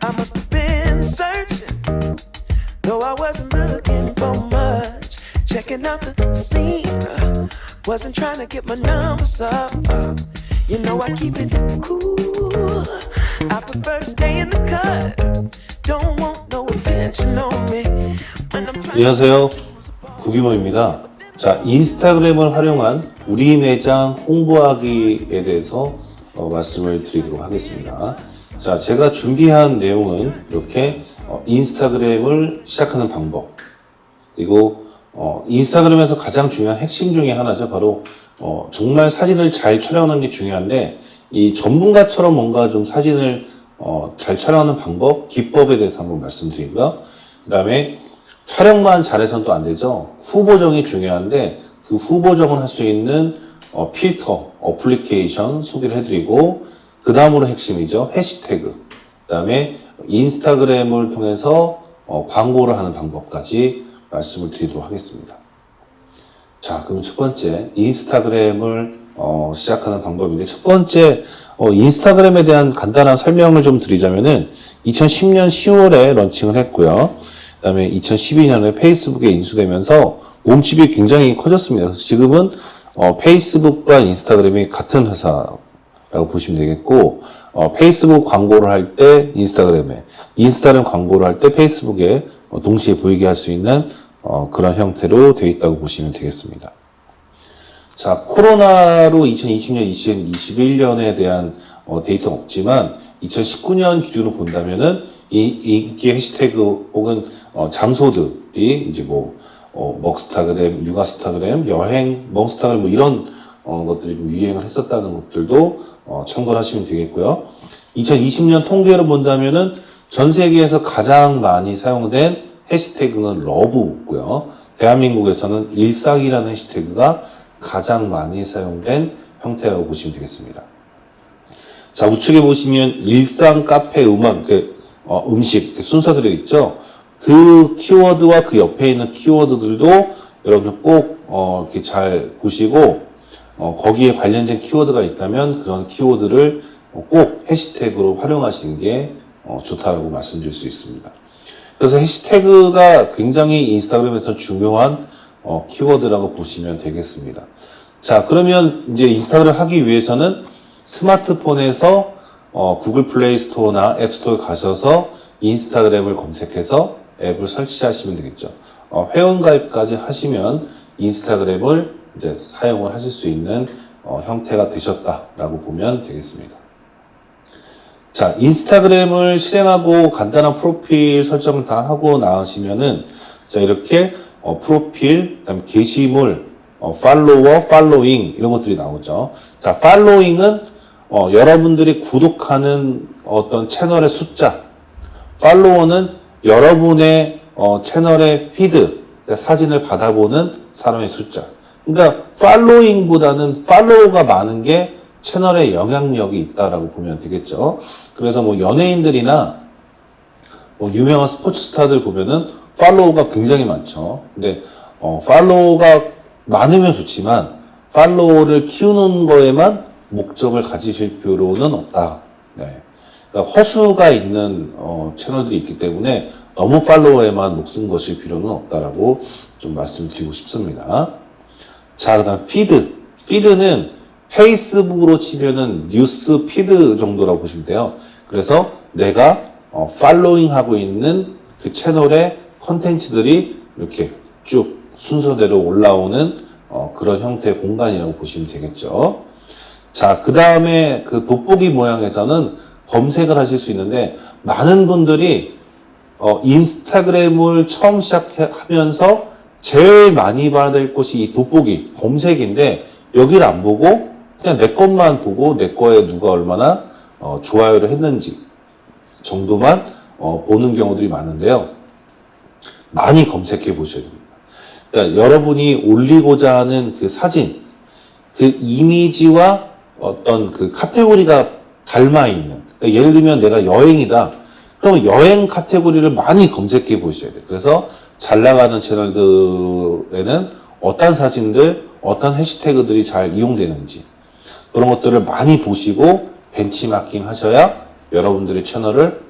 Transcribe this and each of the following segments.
I must have been searching, though I wasn't looking for much. Checking out the scene, wasn't trying to get my numbers up. You know I keep it cool. I prefer to stay in the cut. Don't want no attention on me when I'm trying. 안녕하세요, 구기모입니다. 자, 인스타그램을 활용한 우리 매장 홍보하기에 대해서 말씀을 드리도록 하겠습니다. 자, 제가 준비한 내용은 이렇게 인스타그램을 시작하는 방법, 그리고 인스타그램에서 가장 중요한 핵심 중에 하나죠. 바로 정말 사진을 잘 촬영하는 게 중요한데, 이 전문가처럼 뭔가 좀 사진을 잘 촬영하는 방법, 기법에 대해서 한번 말씀드리고요. 그 다음에 촬영만 잘해서는 또 안 되죠. 후보정이 중요한데 그 후보정을 할 수 있는 필터, 어플리케이션 소개를 해드리고, 그 다음으로 핵심이죠. 해시태그, 그 다음에 인스타그램을 통해서 광고를 하는 방법까지 말씀을 드리도록 하겠습니다. 자, 그럼 첫 번째 인스타그램을 시작하는 방법인데, 첫 번째 인스타그램에 대한 간단한 설명을 좀 드리자면은 2010년 10월에 런칭을 했고요. 그 다음에 2012년에 페이스북에 인수되면서 몸집이 굉장히 커졌습니다. 그래서 지금은 페이스북과 인스타그램이 같은 회사라고 보시면 되겠고, 페이스북 광고를 할 때 인스타그램에, 인스타그램 광고를 할 때 페이스북에 동시에 보이게 할 수 있는 그런 형태로 되어 있다고 보시면 되겠습니다. 자, 코로나로 2020년, 2021년에 대한 데이터는 없지만 2019년 기준으로 본다면은 이 인기 해시태그 혹은 장소들이 이제 먹스타그램, 육아스타그램, 여행, 멍스타그램 이런 것들이 좀 유행을 했었다는 것들도 참고를 하시면 되겠고요. 2020년 통계로 본다면은 전 세계에서 가장 많이 사용된 해시태그는 러브고요. 대한민국에서는 일상이라는 해시태그가 가장 많이 사용된 형태라고 보시면 되겠습니다. 자, 우측에 보시면 일상, 카페, 음악, 음식 순서들이 있죠. 그 키워드와 그 옆에 있는 키워드들도 여러분 꼭 이렇게 잘 보시고, 거기에 관련된 키워드가 있다면 그런 키워드를 꼭 해시태그로 활용하시는 게 좋다고 말씀드릴 수 있습니다. 그래서 해시태그가 굉장히 인스타그램에서 중요한 키워드라고 보시면 되겠습니다. 자, 그러면 이제 인스타그램 하기 위해서는 스마트폰에서 구글 플레이 스토어나 앱 스토어에 가셔서 인스타그램을 검색해서 앱을 설치하시면 되겠죠. 회원가입까지 하시면 인스타그램을 이제 사용을 하실 수 있는 형태가 되셨다라고 보면 되겠습니다. 자, 인스타그램을 실행하고 간단한 프로필 설정을 다 하고 나가시면은, 자, 이렇게 프로필, 그다음에 게시물, 팔로워, 팔로잉 이런 것들이 나오죠. 자, 팔로잉은 여러분들이 구독하는 어떤 채널의 숫자, 팔로워는 여러분의 채널의 피드, 사진을 받아보는 사람의 숫자. 그러니까 팔로잉보다는 팔로워가 많은 게 채널에 영향력이 있다라고 보면 되겠죠. 그래서 연예인들이나 유명한 스포츠 스타들 보면은 팔로워가 굉장히 많죠. 근데 팔로워가 많으면 좋지만 팔로워를 키우는 거에만 목적을 가지실 필요는 없다. 네. 그러니까 허수가 있는 채널들이 있기 때문에 너무 팔로워에만 목숨 거실 필요는 없다라고 좀 말씀드리고 싶습니다. 자, 그다음 피드. 피드는 페이스북으로 치면은 뉴스 피드 정도라고 보시면 돼요. 그래서 내가 팔로잉 하고 있는 그 채널의 컨텐츠들이 이렇게 쭉 순서대로 올라오는 그런 형태의 공간이라고 보시면 되겠죠. 자, 그 다음에 그 돋보기 모양에서는 검색을 하실 수 있는데, 많은 분들이 인스타그램을 처음 시작하면서 제일 많이 봐야 될 곳이 이 돋보기, 검색인데, 여기를 안 보고 그냥 내 것만 보고 내 거에 누가 얼마나 좋아요를 했는지 정도만 보는 경우들이 많은데요. 많이 검색해 보셔야 됩니다. 그러니까 여러분이 올리고자 하는 그 사진, 그 이미지와 어떤 그 카테고리가 닮아 있는, 그러니까 예를 들면 내가 여행이다. 그러면 여행 카테고리를 많이 검색해 보셔야 돼요. 그래서 잘 나가는 채널들에는 어떤 사진들, 어떤 해시태그들이 잘 이용되는지 그런 것들을 많이 보시고 벤치마킹 하셔야 여러분들의 채널을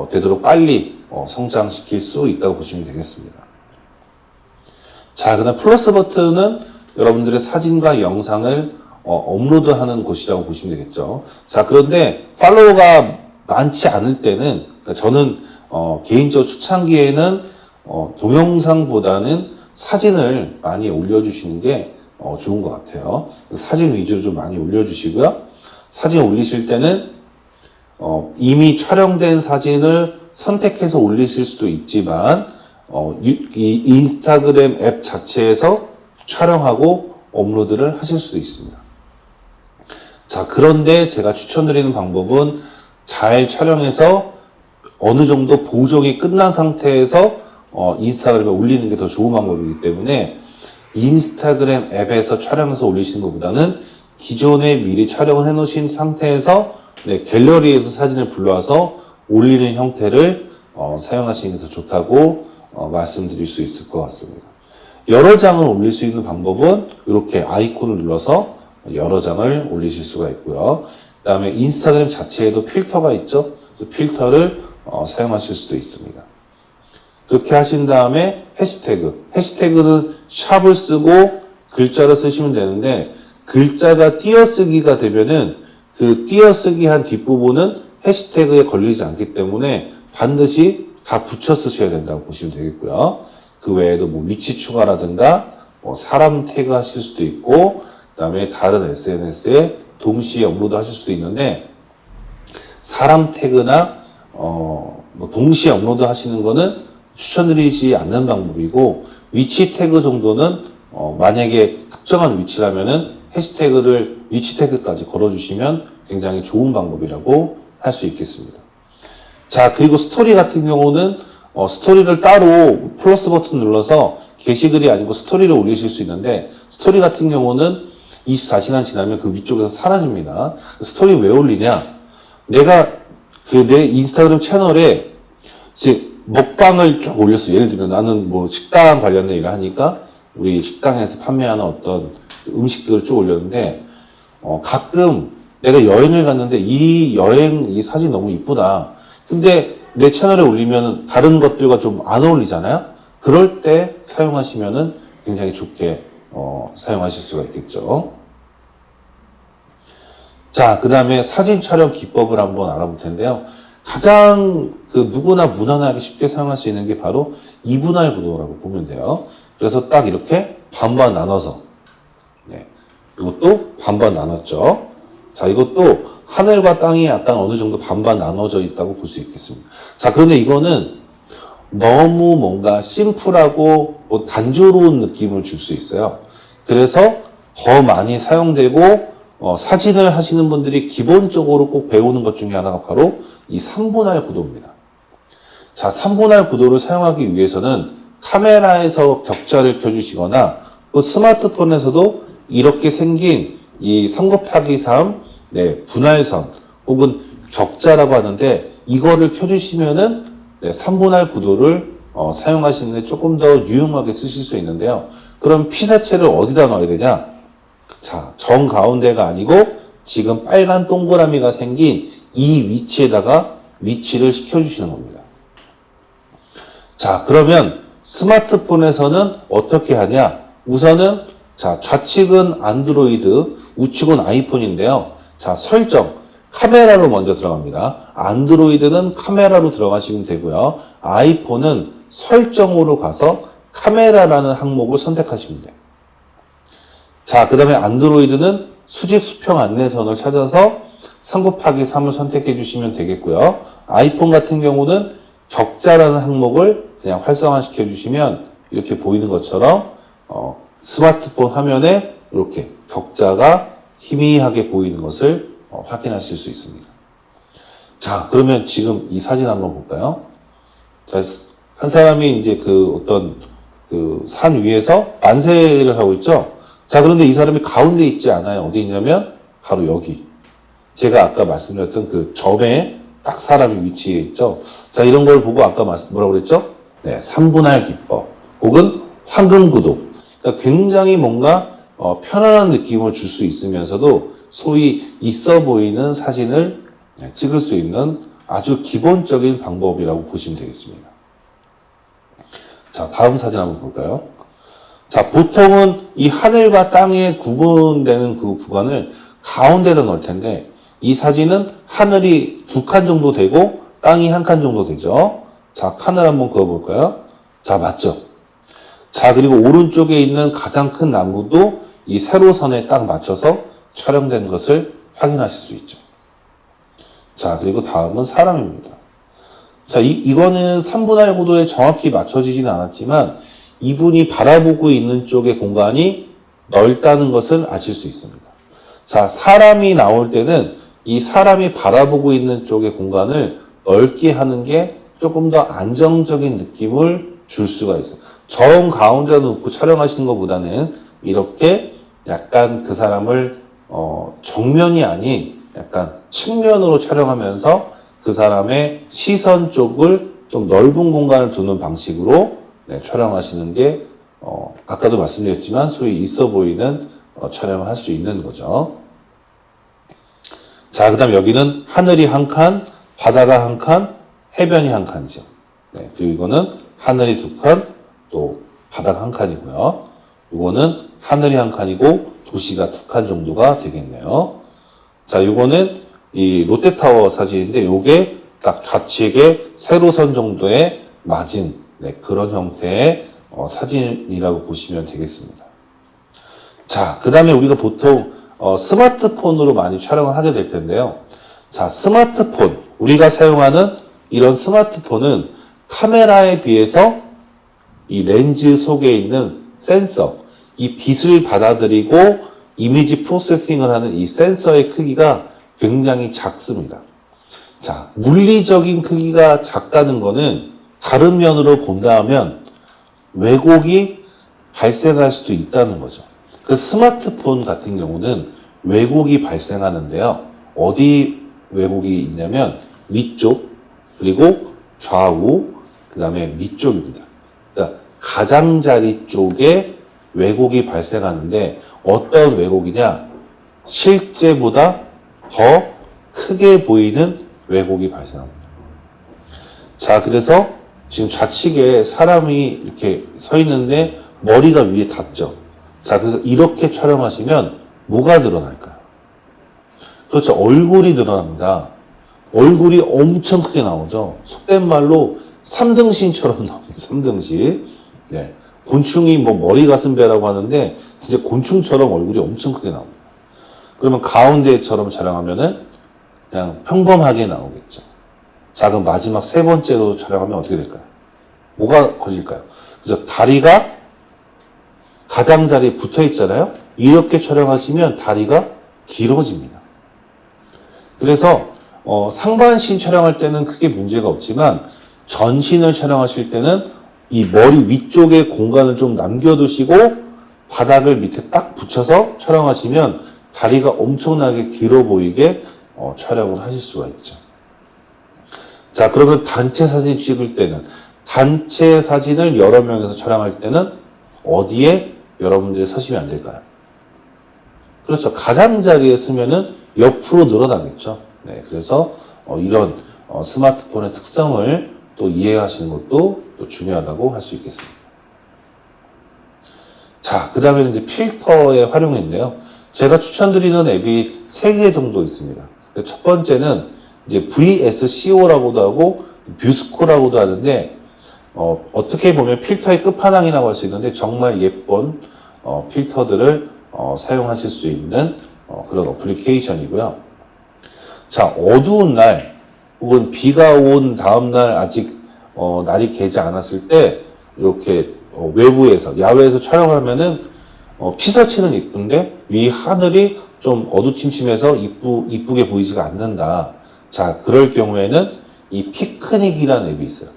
되도록 빨리 성장시킬 수 있다고 보시면 되겠습니다. 자, 그다음 플러스 버튼은 여러분들의 사진과 영상을 업로드하는 곳이라고 보시면 되겠죠. 자, 그런데 팔로워가 많지 않을 때는, 그러니까 저는 개인적으로 초창기에는 동영상보다는 사진을 많이 올려주시는 게 좋은 것 같아요. 사진 위주로 좀 많이 올려주시고요. 사진 올리실 때는 이미 촬영된 사진을 선택해서 올리실 수도 있지만 이 인스타그램 앱 자체에서 촬영하고 업로드를 하실 수도 있습니다. 자, 그런데 제가 추천드리는 방법은 잘 촬영해서 어느 정도 보정이 끝난 상태에서 인스타그램에 올리는 게 더 좋은 방법이기 때문에 인스타그램 앱에서 촬영해서 올리시는 것보다는 기존에 미리 촬영을 해 놓으신 상태에서 갤러리에서 사진을 불러와서 올리는 형태를 사용하시는 게 더 좋다고 말씀드릴 수 있을 것 같습니다. 여러 장을 올릴 수 있는 방법은 이렇게 아이콘을 눌러서 여러 장을 올리실 수가 있고요. 그 다음에 인스타그램 자체에도 필터가 있죠. 그 필터를 사용하실 수도 있습니다. 그렇게 하신 다음에 해시태그는 샵을 쓰고 글자를 쓰시면 되는데 글자가 띄어쓰기가 되면은 그 띄어쓰기 한 뒷부분은 해시태그에 걸리지 않기 때문에 반드시 다 붙여 쓰셔야 된다고 보시면 되겠고요. 그 외에도 뭐 위치 추가라든가 사람 태그 하실 수도 있고 그 다음에 다른 SNS에 동시에 업로드 하실 수도 있는데 사람 태그나 뭐 동시에 업로드 하시는 거는 추천드리지 않는 방법이고 위치 태그 정도는 만약에 특정한 위치라면은 해시태그를 위치 태그까지 걸어주시면 굉장히 좋은 방법이라고 할 수 있겠습니다. 자, 그리고 스토리 같은 경우는 스토리를 따로 플러스 버튼 눌러서 게시글이 아니고 스토리를 올리실 수 있는데 스토리 같은 경우는 24시간 지나면 그 위쪽에서 사라집니다. 스토리 왜 올리냐? 내가 내 인스타그램 채널에 이제 먹방을 쭉 올렸어요. 예를 들면 나는 뭐 식당 관련된 일을 하니까 우리 식당에서 판매하는 어떤 음식들을 쭉 올렸는데 가끔 내가 여행을 갔는데 이 사진 너무 이쁘다. 근데 내 채널에 올리면 다른 것들과 좀 안 어울리잖아요. 그럴 때 사용하시면은 굉장히 좋게 사용하실 수가 있겠죠. 자, 그 다음에 사진 촬영 기법을 한번 알아볼 텐데요. 가장 누구나 무난하게 쉽게 사용할 수 있는 게 바로 이분할 구도라고 보면 돼요. 그래서 딱 이렇게 반반 나눠서, 이것도 반반 나눴죠. 자, 이것도 하늘과 땅이 약간 어느 정도 반반 나눠져 있다고 볼 수 있겠습니다. 자, 그런데 이거는 너무 뭔가 심플하고 뭐 단조로운 느낌을 줄 수 있어요. 그래서 더 많이 사용되고 사진을 하시는 분들이 기본적으로 꼭 배우는 것 중에 하나가 바로 이 3분할 구도입니다. 자, 3분할 구도를 사용하기 위해서는 카메라에서 격자를 켜주시거나 또 스마트폰에서도 이렇게 생긴 이 3곱하기3 분할선 혹은 격자라고 하는데 이거를 켜주시면은 3분할 구도를 사용하시는데 조금 더 유용하게 쓰실 수 있는데요. 그럼 피사체를 어디다 넣어야 되냐? 자, 정 가운데가 아니고 지금 빨간 동그라미가 생긴 이 위치에다가 위치를 시켜주시는 겁니다. 자, 그러면 스마트폰에서는 어떻게 하냐? 우선은 자, 좌측은 안드로이드, 우측은 아이폰인데요. 자, 설정, 카메라로 먼저 들어갑니다. 안드로이드는 카메라로 들어가시면 되고요. 아이폰은 설정으로 가서 카메라라는 항목을 선택하시면 돼요. 자, 그 다음에 안드로이드는 수직 수평 안내선을 찾아서 3곱하기3을 선택해 주시면 되겠고요. 아이폰 같은 경우는 격자라는 항목을 그냥 활성화시켜 주시면 이렇게 보이는 것처럼 스마트폰 화면에 이렇게 격자가 희미하게 보이는 것을 확인하실 수 있습니다. 자, 그러면 지금 이 사진 한번 볼까요? 자, 한 사람이 이제 어떤 산 위에서 만세를 하고 있죠? 자, 그런데 이 사람이 가운데 있지 않아요. 어디 있냐면 바로 여기. 제가 아까 말씀드렸던 그 점에 딱 사람이 위치해 있죠? 자, 이런 걸 보고 아까 뭐라고 그랬죠? 3분할 기법 혹은 황금 구도. 그러니까 굉장히 뭔가 편안한 느낌을 줄 수 있으면서도 소위 있어 보이는 사진을 찍을 수 있는 아주 기본적인 방법이라고 보시면 되겠습니다. 자, 다음 사진 한번 볼까요? 자, 보통은 이 하늘과 땅에 구분되는 그 구간을 가운데다 넣을 텐데, 이 사진은 하늘이 2칸 정도 되고 땅이 1칸 정도 되죠. 자, 칸을 한번 그어볼까요? 자, 맞죠? 자, 그리고 오른쪽에 있는 가장 큰 나무도 이 세로선에 딱 맞춰서 촬영된 것을 확인하실 수 있죠. 자, 그리고 다음은 사람입니다. 자, 이거는 3분할 구도에 정확히 맞춰지진 않았지만 이분이 바라보고 있는 쪽의 공간이 넓다는 것을 아실 수 있습니다. 자, 사람이 나올 때는 이 사람이 바라보고 있는 쪽의 공간을 넓게 하는 게 조금 더 안정적인 느낌을 줄 수가 있어요. 정 가운데다 놓고 촬영하시는 것보다는 이렇게 약간 그 사람을 정면이 아닌 약간 측면으로 촬영하면서 그 사람의 시선 쪽을 좀 넓은 공간을 두는 방식으로 촬영하시는 게 아까도 말씀드렸지만 소위 있어 보이는 촬영을 할 수 있는 거죠. 자, 그 다음 여기는 하늘이 한 칸, 바다가 한 칸, 해변이 한 칸이죠. 네, 그리고 이거는 하늘이 2칸, 또 바다가 한 칸이고요. 이거는 하늘이 한 칸이고 도시가 2칸 정도가 되겠네요. 자, 이거는 이 롯데타워 사진인데 요게 딱 좌측에 세로선 정도에 맞은 그런 형태의 사진이라고 보시면 되겠습니다. 자, 그 다음에 우리가 보통 스마트폰으로 많이 촬영을 하게 될 텐데요. 자, 스마트폰, 우리가 사용하는 이런 스마트폰은 카메라에 비해서 이 렌즈 속에 있는 센서, 이 빛을 받아들이고 이미지 프로세싱을 하는 이 센서의 크기가 굉장히 작습니다. 자, 물리적인 크기가 작다는 거는 다른 면으로 본다면 왜곡이 발생할 수도 있다는 거죠. 그 스마트폰 같은 경우는 왜곡이 발생하는데요. 어디 왜곡이 있냐면 위쪽, 그리고 좌우, 그 다음에 밑쪽입니다. 그러니까 가장자리 쪽에 왜곡이 발생하는데 어떤 왜곡이냐? 실제보다 더 크게 보이는 왜곡이 발생합니다. 자, 그래서 지금 좌측에 사람이 이렇게 서 있는데 머리가 위에 닿죠. 자, 그래서 이렇게 촬영하시면 뭐가 늘어날까요? 그렇죠. 얼굴이 늘어납니다. 얼굴이 엄청 크게 나오죠. 속된 말로 3등신처럼 나옵니다. 3등신. 네. 곤충이 뭐 머리 가슴 배라고 하는데 진짜 곤충처럼 얼굴이 엄청 크게 나옵니다. 그러면 가운데처럼 촬영하면은 그냥 평범하게 나오겠죠. 자, 그럼 마지막 3번째로 촬영하면 어떻게 될까요? 뭐가 커질까요? 그래서 다리가 가장자리에 붙어 있잖아요. 이렇게 촬영하시면 다리가 길어집니다. 그래서 상반신 촬영할 때는 크게 문제가 없지만 전신을 촬영하실 때는 이 머리 위쪽에 공간을 좀 남겨두시고 바닥을 밑에 딱 붙여서 촬영하시면 다리가 엄청나게 길어 보이게 촬영을 하실 수가 있죠. 자, 그러면 단체 사진 찍을 때는 단체 사진을 여러 명에서 촬영할 때는 어디에 여러분들이 서시면 안 될까요? 그렇죠. 가장자리에 서면은 옆으로 늘어나겠죠. 네, 그래서 이런 스마트폰의 특성을 또 이해하시는 것도 또 중요하다고 할 수 있겠습니다. 자, 그 다음에는 이제 필터의 활용인데요. 제가 추천드리는 앱이 3개 정도 있습니다. 첫 번째는 이제 VSCO라고도 하고 뷰스코라고도 하는데 어떻게 보면 필터의 끝판왕이라고 할 수 있는데 정말 예쁜 필터들을 사용하실 수 있는 그런 어플리케이션이고요. 자, 어두운 날 혹은 비가 온 다음 날 아직 날이 개지 않았을 때 이렇게 외부에서 야외에서 촬영하면은 피사체는 이쁜데 위 하늘이 좀 어두침침해서 이쁘게 보이지가 않는다. 자, 그럴 경우에는 이 피크닉이라는 앱이 있어요.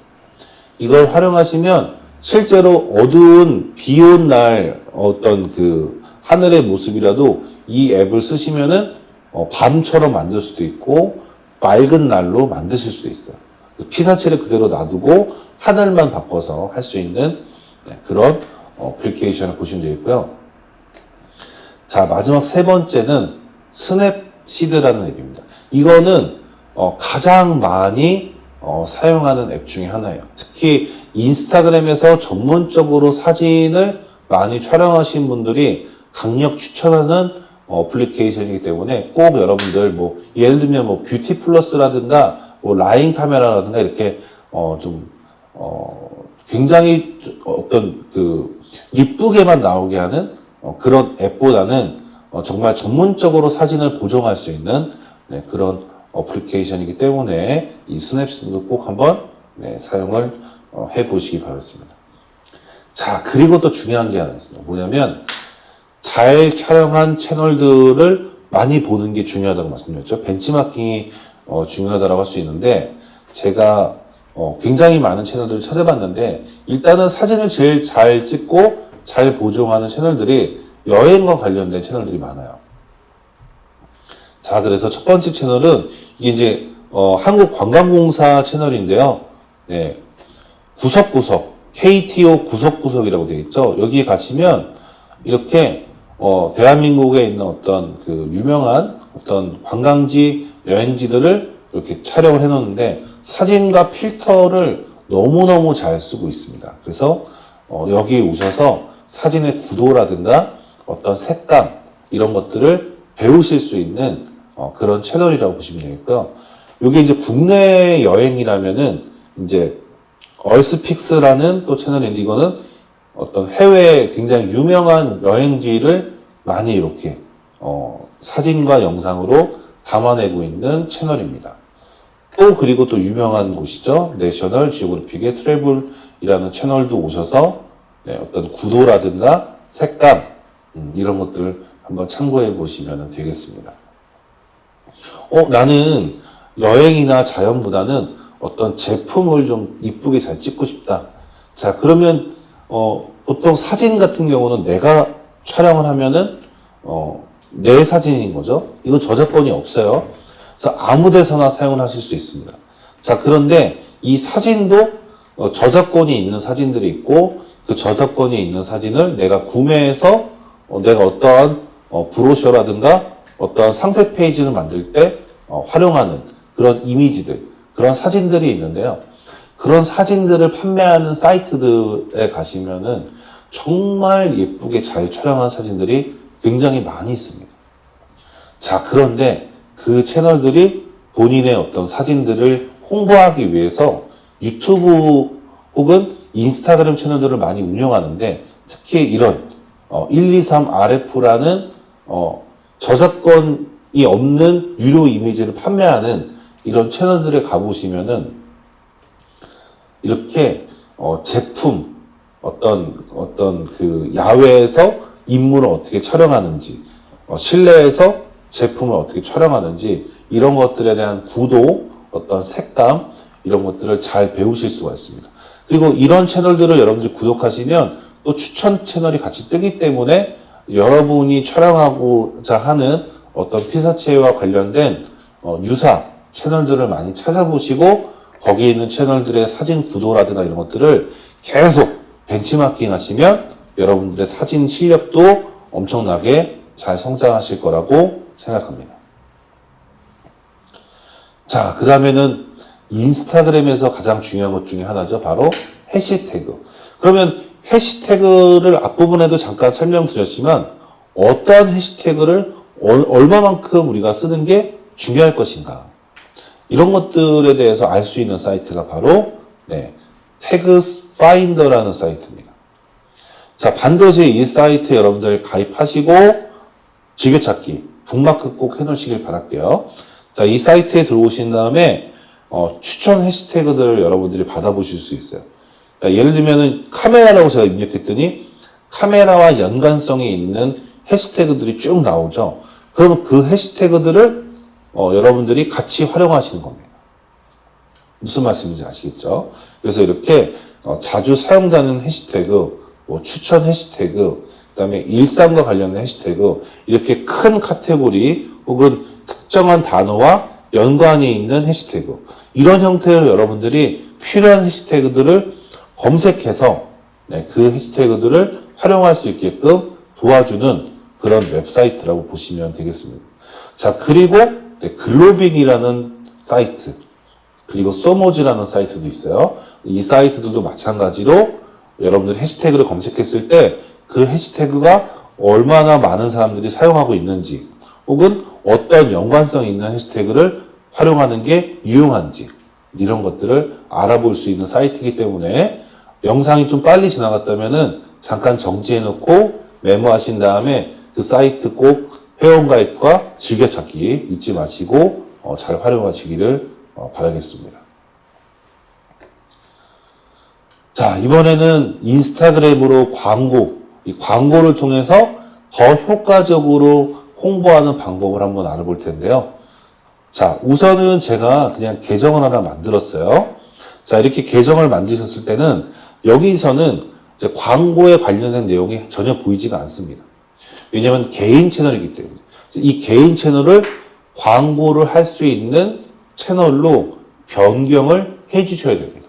이걸 활용하시면 실제로 어두운 비 온 날 어떤 그 하늘의 모습이라도 이 앱을 쓰시면은 밤처럼 만들 수도 있고 맑은 날로 만드실 수도 있어요. 피사체를 그대로 놔두고 하늘만 바꿔서 할 수 있는 그런 어플리케이션을 보시면 되겠고요. 자, 마지막 3번째는 스냅시드라는 앱입니다. 이거는 가장 많이 사용하는 앱 중에 하나예요. 특히 인스타그램에서 전문적으로 사진을 많이 촬영하신 분들이 강력 추천하는 어플리케이션이기 때문에 꼭 여러분들 예를 들면 뷰티 플러스라든가 라인 카메라라든가 이렇게 굉장히 이쁘게만 나오게 하는 그런 앱보다는 정말 전문적으로 사진을 보정할 수 있는 그런 어플리케이션이기 때문에 이 스냅시드도 꼭 한번 사용을 해보시기 바랍니다. 자, 그리고 또 중요한 게 하나 있습니다. 뭐냐면 잘 촬영한 채널들을 많이 보는 게 중요하다고 말씀드렸죠. 벤치마킹이 중요하다고 할 수 있는데 제가 굉장히 많은 채널들을 찾아봤는데 일단은 사진을 제일 잘 찍고 잘 보정하는 채널들이 여행과 관련된 채널들이 많아요. 자, 그래서 첫 번째 채널은 이게 이제 한국관광공사 채널인데요. 네, 구석구석 KTO 구석구석이라고 되어 있죠. 여기에 가시면 이렇게 대한민국에 있는 어떤 그 유명한 어떤 관광지 여행지들을 이렇게 촬영을 해놓는데 사진과 필터를 너무너무 잘 쓰고 있습니다. 그래서 여기 오셔서 사진의 구도라든가 어떤 색감 이런 것들을 배우실 수 있는 그런 채널이라고 보시면 되겠고요. 이게 이제 국내 여행이라면은 이제 얼스픽스라는 또 채널인데 이거는 어떤 해외 굉장히 유명한 여행지를 많이 이렇게 사진과 영상으로 담아내고 있는 채널입니다. 또 그리고 또 유명한 곳이죠. 내셔널 지오그래픽의 트래블이라는 채널도 오셔서 어떤 구도라든가 색감 이런 것들을 한번 참고해 보시면 되겠습니다. 나는 여행이나 자연보다는 어떤 제품을 좀 이쁘게 잘 찍고 싶다. 자, 그러면 보통 사진 같은 경우는 내가 촬영을 하면은 내 사진인 거죠. 이건 저작권이 없어요. 그래서 아무 데서나 사용을 하실 수 있습니다. 자, 그런데 이 사진도 저작권이 있는 사진들이 있고 그 저작권이 있는 사진을 내가 구매해서 내가 어떠한 브로셔라든가 어떠한 상세 페이지를 만들 때 활용하는 그런 이미지들, 그런 사진들이 있는데요. 그런 사진들을 판매하는 사이트들에 가시면은 정말 예쁘게 잘 촬영한 사진들이 굉장히 많이 있습니다. 자, 그런데 그 채널들이 본인의 어떤 사진들을 홍보하기 위해서 유튜브 혹은 인스타그램 채널들을 많이 운영하는데 특히 이런 123RF라는 저작권이 없는 유료 이미지를 판매하는 이런 채널들에 가보시면은 이렇게 제품 어떤 그 야외에서 인물을 어떻게 촬영하는지 실내에서 제품을 어떻게 촬영하는지 이런 것들에 대한 구도 어떤 색감 이런 것들을 잘 배우실 수가 있습니다. 그리고 이런 채널들을 여러분들이 구독하시면 또 추천 채널이 같이 뜨기 때문에 여러분이 촬영하고자 하는 어떤 피사체와 관련된 유사 채널들을 많이 찾아보시고 거기에 있는 채널들의 사진 구도라든가 이런 것들을 계속 벤치마킹 하시면 여러분들의 사진 실력도 엄청나게 잘 성장하실 거라고 생각합니다. 자, 그 다음에는 인스타그램에서 가장 중요한 것 중에 하나죠. 바로 해시태그. 그러면 해시태그를 앞부분에도 잠깐 설명드렸지만 어떠한 해시태그를 얼마만큼 우리가 쓰는 게 중요할 것인가. 이런 것들에 대해서 알 수 있는 사이트가 바로 태그 파인더라는 사이트입니다. 자, 반드시 이 사이트 여러분들 가입하시고 즐겨찾기, 북마크 꼭 해놓으시길 바랄게요. 자, 이 사이트에 들어오신 다음에 추천 해시태그들을 여러분들이 받아보실 수 있어요. 자, 예를 들면은 카메라라고 제가 입력했더니 카메라와 연관성이 있는 해시태그들이 쭉 나오죠. 그럼 그 해시태그들을 여러분들이 같이 활용하시는 겁니다. 무슨 말씀인지 아시겠죠? 그래서 이렇게 자주 사용되는 해시태그, 추천 해시태그, 그 다음에 일상과 관련된 해시태그, 이렇게 큰 카테고리 혹은 특정한 단어와 연관이 있는 해시태그, 이런 형태로 여러분들이 필요한 해시태그들을 검색해서 그 해시태그들을 활용할 수 있게끔 도와주는 그런 웹사이트라고 보시면 되겠습니다. 자, 그리고 글로빙이라는 사이트, 그리고 소모즈라는 사이트도 있어요. 이 사이트들도 마찬가지로 여러분들이 해시태그를 검색했을 때 그 해시태그가 얼마나 많은 사람들이 사용하고 있는지, 혹은 어떤 연관성 있는 해시태그를 활용하는 게 유용한지, 이런 것들을 알아볼 수 있는 사이트이기 때문에 영상이 좀 빨리 지나갔다면은 잠깐 정지해 놓고 메모하신 다음에 그 사이트 꼭 회원가입과 즐겨찾기 잊지 마시고 잘 활용하시기를 바라겠습니다. 자, 이번에는 인스타그램으로 이 광고를 통해서 더 효과적으로 홍보하는 방법을 한번 알아볼 텐데요. 자, 우선은 제가 그냥 계정을 하나 만들었어요. 자, 이렇게 계정을 만드셨을 때는 여기서는 이제 광고에 관련된 내용이 전혀 보이지가 않습니다. 왜냐하면 개인 채널이기 때문에. 이 개인 채널을 광고를 할 수 있는 채널로 변경을 해 주셔야 됩니다.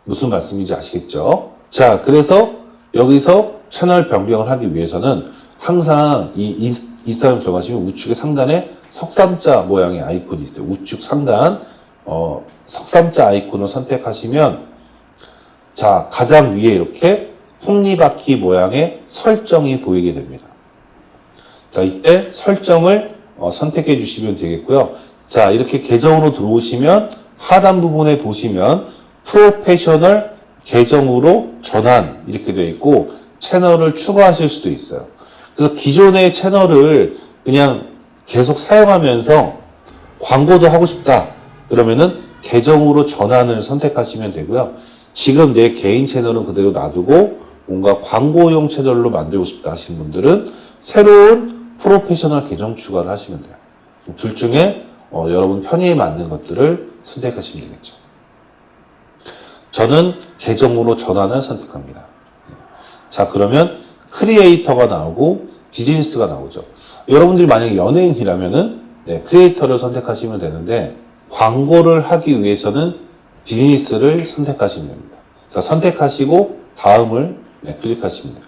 무슨 말씀인지 아시겠죠? 자, 그래서 여기서 채널 변경을 하기 위해서는 항상 이 인스타그램 들어가시면 우측에 상단에 석삼자 모양의 아이콘이 있어요. 우측 상단 석삼자 아이콘을 선택하시면 자, 가장 위에 이렇게 톱니바퀴 모양의 설정이 보이게 됩니다. 자, 이때 설정을 선택해 주시면 되겠고요. 자, 이렇게 계정으로 들어오시면 하단 부분에 보시면 프로페셔널 계정으로 전환 이렇게 되어 있고 채널을 추가하실 수도 있어요. 그래서 기존의 채널을 그냥 계속 사용하면서 광고도 하고 싶다 그러면은 계정으로 전환을 선택하시면 되고요. 지금 내 개인 채널은 그대로 놔두고 뭔가 광고용 채널로 만들고 싶다 하시는 분들은 새로운 프로페셔널 계정 추가를 하시면 돼요. 둘 중에 여러분 편의에 맞는 것들을 선택하시면 되겠죠. 저는 계정으로 전환을 선택합니다. 자, 그러면 크리에이터가 나오고 비즈니스가 나오죠. 여러분들이 만약에 연예인이라면은 크리에이터를 선택하시면 되는데 광고를 하기 위해서는 비즈니스를 선택하시면 됩니다. 자, 선택하시고 다음을 클릭하시면 돼요.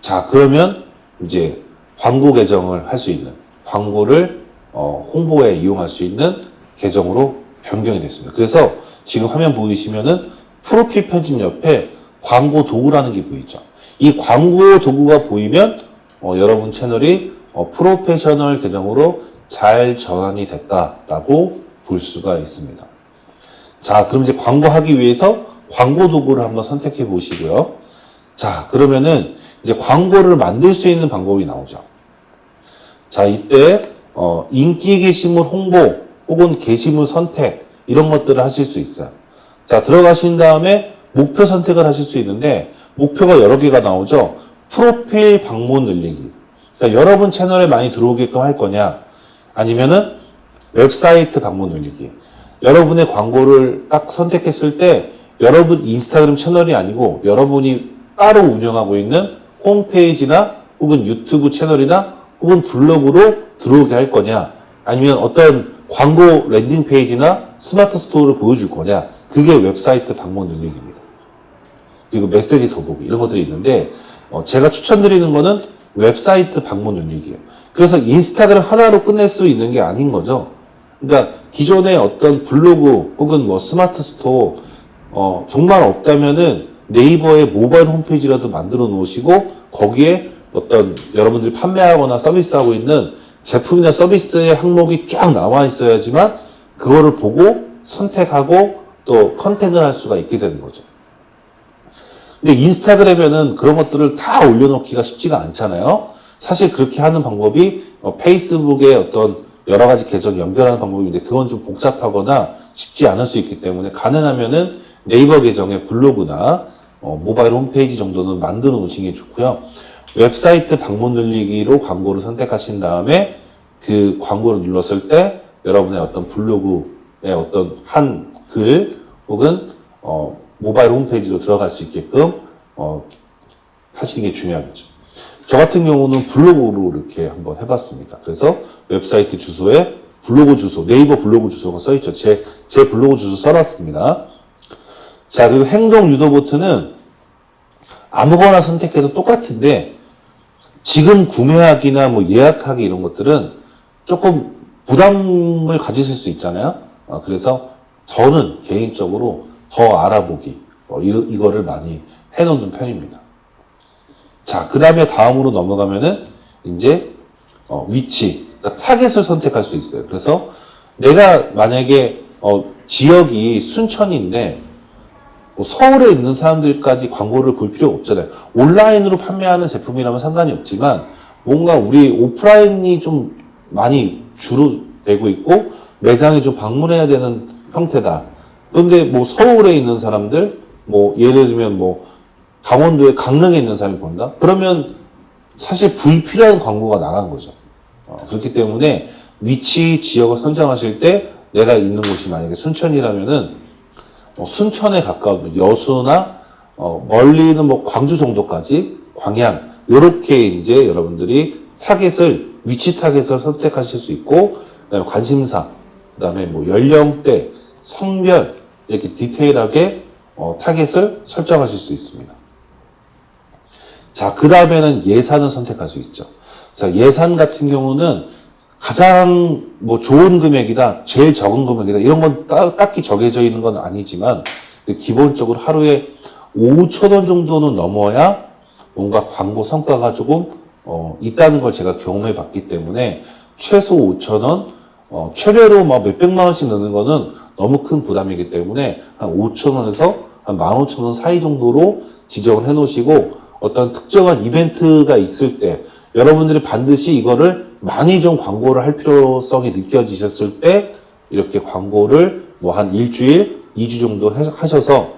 자, 그러면 이제 광고 계정을 할 수 있는 광고를 홍보에 이용할 수 있는 계정으로 변경이 됐습니다. 그래서 지금 화면 보이시면은 프로필 편집 옆에 광고 도구라는 게 보이죠. 이 광고 도구가 보이면 여러분 채널이 프로페셔널 계정으로 잘 전환이 됐다라고 볼 수가 있습니다. 자, 그럼 이제 광고하기 위해서 광고 도구를 한번 선택해 보시고요. 자, 그러면은 이제 광고를 만들 수 있는 방법이 나오죠. 자, 이때 인기 게시물 홍보 혹은 게시물 선택 이런 것들을 하실 수 있어요. 자, 들어가신 다음에 목표 선택을 하실 수 있는데 목표가 여러 개가 나오죠. 프로필 방문 늘리기. 그러니까 여러분 채널에 많이 들어오게끔 할 거냐, 아니면은 웹사이트 방문 늘리기. 여러분의 광고를 딱 선택했을 때 여러분 인스타그램 채널이 아니고 여러분이 따로 운영하고 있는 홈페이지나 혹은 유튜브 채널이나 혹은 블로그로 들어오게 할 거냐, 아니면 어떤 광고 랜딩 페이지나 스마트 스토어를 보여줄 거냐. 그게 웹사이트 방문 늘리기입니다. 그리고 메시지 더보기 이런 것들이 있는데 제가 추천드리는 거는 웹사이트 방문 늘리기예요. 그래서 인스타그램 하나로 끝낼 수 있는 게 아닌 거죠. 그러니까 기존의 어떤 블로그 혹은 뭐 스마트 스토어 정말 없다면은 네이버의 모바일 홈페이지라도 만들어 놓으시고 거기에 어떤 여러분들이 판매하거나 서비스하고 있는 제품이나 서비스의 항목이 쫙 나와 있어야지만 그거를 보고 선택하고 또 컨택을 할 수가 있게 되는 거죠. 근데 인스타그램에는 그런 것들을 다 올려놓기가 쉽지가 않잖아요. 사실 그렇게 하는 방법이 페이스북에 어떤 여러 가지 계정 연결하는 방법인데 그건 좀 복잡하거나 쉽지 않을 수 있기 때문에 가능하면은 네이버 계정의 블로그나 모바일 홈페이지 정도는 만들어 놓으시는 게 좋고요. 웹사이트 방문 늘리기로 광고를 선택하신 다음에 그 광고를 눌렀을 때 여러분의 어떤 블로그의 어떤 한 글 혹은 모바일 홈페이지로 들어갈 수 있게끔 하시는 게 중요하겠죠. 저 같은 경우는 블로그로 이렇게 한번 해봤습니다. 그래서 웹사이트 주소에 블로그 주소, 네이버 블로그 주소가 써있죠. 제 블로그 주소 써놨습니다. 자, 그리고 행동 유도 버튼은 아무거나 선택해도 똑같은데 지금 구매하기나 뭐 예약하기 이런 것들은 조금 부담을 가지실 수 있잖아요. 그래서 저는 개인적으로 더 알아보기 이거를 많이 해놓는 편입니다. 자, 그 다음에 다음으로 넘어가면은 이제 위치, 그러니까 타겟을 선택할 수 있어요. 그래서 내가 만약에 지역이 순천인데 뭐 서울에 있는 사람들까지 광고를 볼 필요가 없잖아요. 온라인으로 판매하는 제품이라면 상관이 없지만 뭔가 우리 오프라인이 좀 많이 주로 되고 있고 매장에 좀 방문해야 되는 형태다. 그런데 뭐 서울에 있는 사람들, 뭐 예를 들면 뭐 강원도의 강릉에 있는 사람이 본다? 그러면 사실 불필요한 광고가 나간 거죠. 그렇기 때문에 위치, 지역을 선정하실 때 내가 있는 곳이 만약에 순천이라면은 순천에 가까운 여수나 멀리는 뭐 광주 정도까지 광양 요렇게 이제 여러분들이 위치 타겟을 선택하실 수 있고 그다음에 관심사, 그다음에 뭐 연령대, 성별 이렇게 디테일하게 타겟을 설정하실 수 있습니다. 자, 그 다음에는 예산을 선택할 수 있죠. 자, 예산 같은 경우는 가장 뭐 좋은 금액이다, 제일 적은 금액이다, 이런 건 딱히 정해져 있는 건 아니지만, 기본적으로 하루에 5,000원 정도는 넘어야 뭔가 광고 성과가 조금, 있다는 걸 제가 경험해 봤기 때문에, 최소 5,000원, 최대로 막 몇백만 원씩 넣는 거는 너무 큰 부담이기 때문에, 한 5,000원에서 한 15,000원 사이 정도로 지정을 해 놓으시고, 어떤 특정한 이벤트가 있을 때, 여러분들이 반드시 이거를 많이 좀 광고를 할 필요성이 느껴지셨을 때 이렇게 광고를 뭐 한 일주일, 2주 정도 하셔서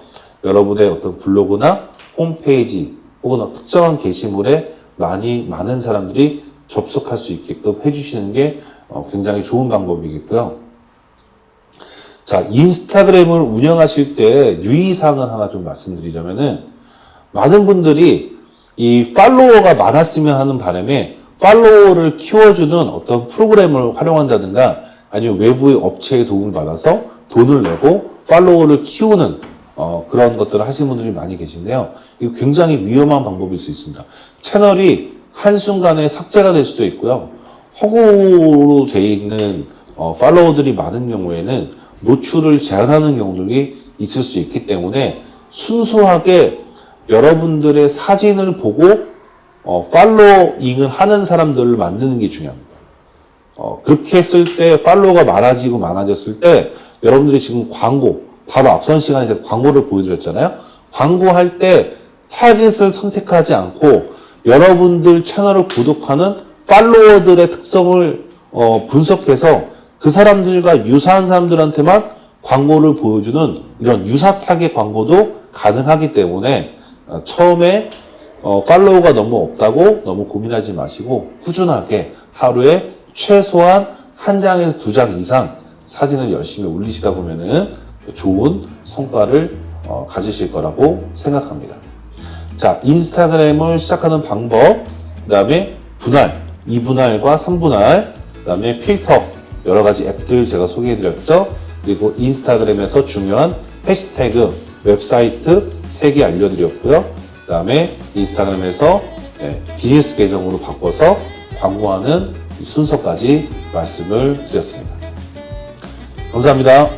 여러분의 어떤 블로그나 홈페이지 혹은 특정한 게시물에 많은 사람들이 접속할 수 있게끔 해주시는 게 굉장히 좋은 방법이겠고요. 자, 인스타그램을 운영하실 때 유의사항을 하나 좀 말씀드리자면은 많은 분들이 이 팔로워가 많았으면 하는 바람에 팔로워를 키워주는 어떤 프로그램을 활용한다든가 아니면 외부의 업체의 도움을 받아서 돈을 내고 팔로워를 키우는 그런 것들을 하시는 분들이 많이 계신데요. 이거 굉장히 위험한 방법일 수 있습니다. 채널이 한순간에 삭제가 될 수도 있고요. 허구로 되어 있는 팔로워들이 많은 경우에는 노출을 제한하는 경우들이 있을 수 있기 때문에 순수하게 여러분들의 사진을 보고 팔로잉을 하는 사람들을 만드는 게 중요합니다. 그렇게 했을 때 팔로워가 많아졌을 때 여러분들이 지금 바로 앞선 시간에 광고를 보여드렸잖아요. 광고할 때 타겟을 선택하지 않고 여러분들 채널을 구독하는 팔로워들의 특성을 분석해서 그 사람들과 유사한 사람들한테만 광고를 보여주는 이런 유사 타겟 광고도 가능하기 때문에 처음에 팔로워가 너무 없다고 너무 고민하지 마시고 꾸준하게 하루에 최소한 1장에서 2장 이상 사진을 열심히 올리시다 보면은 좋은 성과를 가지실 거라고 생각합니다. 자, 인스타그램을 시작하는 방법, 그 다음에 분할, 2분할과 3분할, 그 다음에 필터, 여러 가지 앱들 제가 소개해 드렸죠. 그리고 인스타그램에서 중요한 해시태그, 웹사이트 3개 알려드렸고요. 그 다음에 인스타그램에서 비즈니스 계정으로 바꿔서 광고하는 순서까지 말씀을 드렸습니다. 감사합니다.